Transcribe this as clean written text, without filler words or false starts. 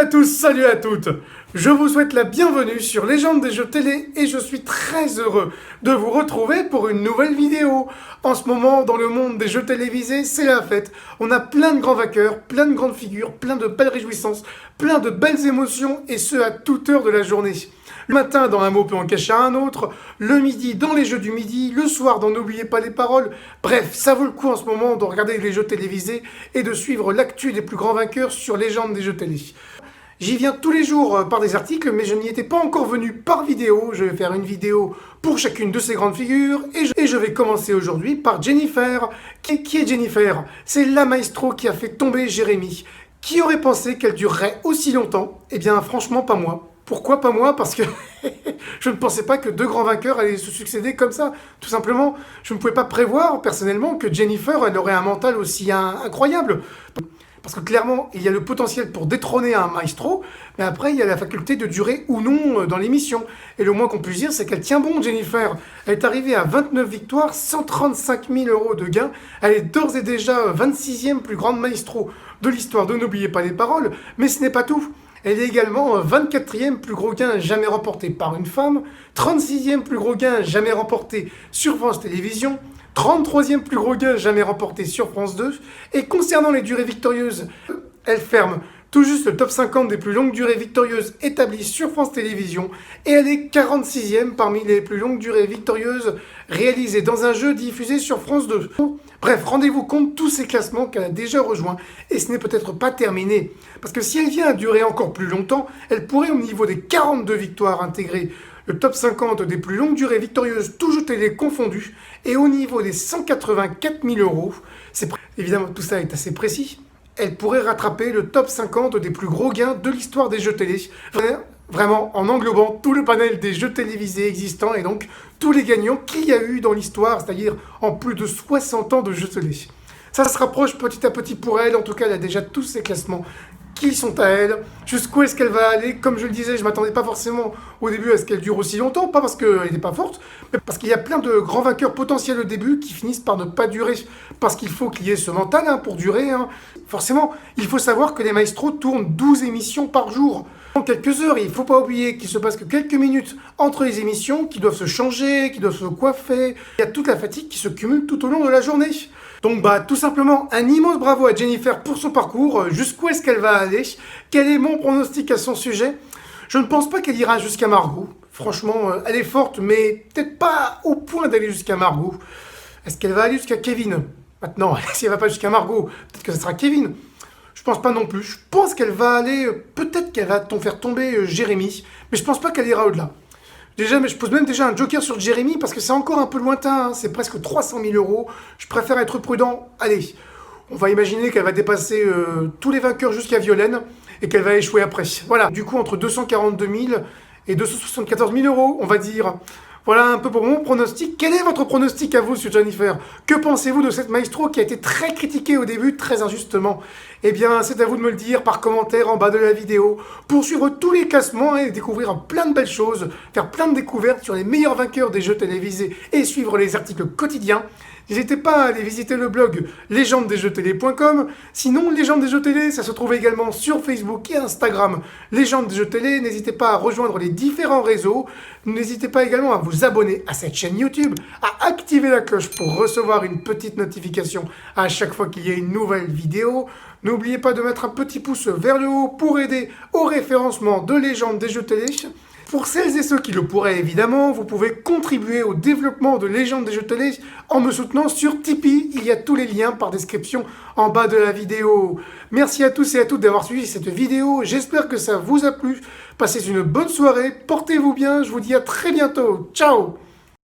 à tous, salut à toutes. Je vous souhaite la bienvenue sur Légende des jeux télé et je suis très heureux de vous retrouver pour une nouvelle vidéo. En ce moment, dans le monde des jeux télévisés, c'est la fête. On a plein de grands vainqueurs, plein de grandes figures, plein de belles réjouissances, plein de belles émotions et ce à toute heure de la journée. Le matin, dans Un mot peut en cacher un autre, le midi, dans les jeux du midi, le soir, dans N'oubliez pas les paroles. Bref, ça vaut le coup en ce moment de regarder les jeux télévisés et de suivre l'actu des plus grands vainqueurs sur Légende des jeux télé. J'y viens tous les jours par des articles, mais je n'y étais pas encore venu par vidéo. Je vais faire une vidéo pour chacune de ces grandes figures, et je vais commencer aujourd'hui par Jennifer. Qui est Jennifer? C'est la maestro qui a fait tomber Jérémy. Qui aurait pensé qu'elle durerait aussi longtemps? Eh bien, franchement, pas moi. Pourquoi pas moi? Parce que je ne pensais pas que deux grands vainqueurs allaient se succéder comme ça. Tout simplement, je ne pouvais pas prévoir personnellement que Jennifer elle aurait un mental aussi incroyable. Parce que clairement, il y a le potentiel pour détrôner un maestro, mais après, il y a la faculté de durer ou non dans l'émission. Et le moins qu'on puisse dire, c'est qu'elle tient bon, Jennifer. Elle est arrivée à 29 victoires, 135 000 € de gains. Elle est d'ores et déjà 26e plus grande maestro de l'histoire de N'oubliez pas les paroles. Mais ce n'est pas tout. Elle est également 24e plus gros gain jamais remporté par une femme, 36e plus gros gain jamais remporté sur France Télévisions, 33e plus gros gain jamais remporté sur France 2. Et concernant les durées victorieuses, elle ferme tout juste le top 50 des plus longues durées victorieuses établies sur France Télévisions. Et elle est 46e parmi les plus longues durées victorieuses réalisées dans un jeu diffusé sur France 2. Bref, rendez-vous compte tous ces classements qu'elle a déjà rejoints. Et ce n'est peut-être pas terminé. Parce que si elle vient à durer encore plus longtemps, elle pourrait au niveau des 42 victoires intégrer le top 50 des plus longues durées victorieuses, toutes télé confondues, et au niveau des 184 000 €, évidemment tout ça est assez précis, elle pourrait rattraper le top 50 des plus gros gains de l'histoire des jeux télé, vraiment en englobant tout le panel des jeux télévisés existants et donc tous les gagnants qu'il y a eu dans l'histoire, c'est-à-dire en plus de 60 ans de jeux télé. Ça se rapproche petit à petit pour elle, en tout cas elle a déjà tous ces classements qui sont à elle, jusqu'où est-ce qu'elle va aller. Comme je le disais, je ne m'attendais pas forcément au début à ce qu'elle dure aussi longtemps, pas parce qu'elle n'était pas forte, mais parce qu'il y a plein de grands vainqueurs potentiels au début qui finissent par ne pas durer, parce qu'il faut qu'il y ait ce mental pour durer. Forcément, il faut savoir que les maestros tournent 12 émissions par jour. En quelques heures, il ne faut pas oublier qu'il se passe que quelques minutes entre les émissions, qui doivent se changer, qui doivent se coiffer. Il y a toute la fatigue qui se cumule tout au long de la journée. Donc tout simplement un immense bravo à Jennifer pour son parcours. Jusqu'où est-ce qu'elle va aller? Quel est mon pronostic à son sujet? Je ne pense pas qu'elle ira jusqu'à Margot. Franchement, elle est forte, mais peut-être pas au point d'aller jusqu'à Margot. Est-ce qu'elle va aller jusqu'à Kevin? Maintenant, si elle va pas jusqu'à Margot, peut-être que ce sera Kevin. Je pense pas non plus. Je pense qu'elle va aller... Peut-être qu'elle va faire tomber Jérémy, mais je pense pas qu'elle ira au-delà. Mais je pose même déjà un joker sur Jérémy parce que c'est encore un peu lointain, c'est presque 300 000 €. Je préfère être prudent. Allez, on va imaginer qu'elle va dépasser tous les vainqueurs jusqu'à Violaine et qu'elle va échouer après. Voilà, du coup entre 242 000 et 274 000 €, on va dire. Voilà un peu pour mon pronostic. Quel est votre pronostic à vous sur Jennifer? Que pensez-vous de cette maestro qui a été très critiquée au début, très injustement? Eh bien, c'est à vous de me le dire par commentaire en bas de la vidéo. Pour suivre tous les classements et découvrir plein de belles choses, faire plein de découvertes sur les meilleurs vainqueurs des jeux télévisés et suivre les articles quotidiens, n'hésitez pas à aller visiter le blog légendesdesjeux-télé.com. Sinon, Légende des jeux télé, ça se trouve également sur Facebook et Instagram. Légende des jeux télé, n'hésitez pas à rejoindre les différents réseaux. N'hésitez pas également à vous abonner à cette chaîne YouTube, à activer la cloche pour recevoir une petite notification à chaque fois qu'il y a une nouvelle vidéo. N'oubliez pas de mettre un petit pouce vers le haut pour aider au référencement de Légende des jeux télé. Pour celles et ceux qui le pourraient évidemment, vous pouvez contribuer au développement de Légende des jeux télé en me soutenant sur Tipeee. Il y a tous les liens par description en bas de la vidéo. Merci à tous et à toutes d'avoir suivi cette vidéo. J'espère que ça vous a plu. Passez une bonne soirée, portez-vous bien. Je vous dis à très bientôt. Ciao!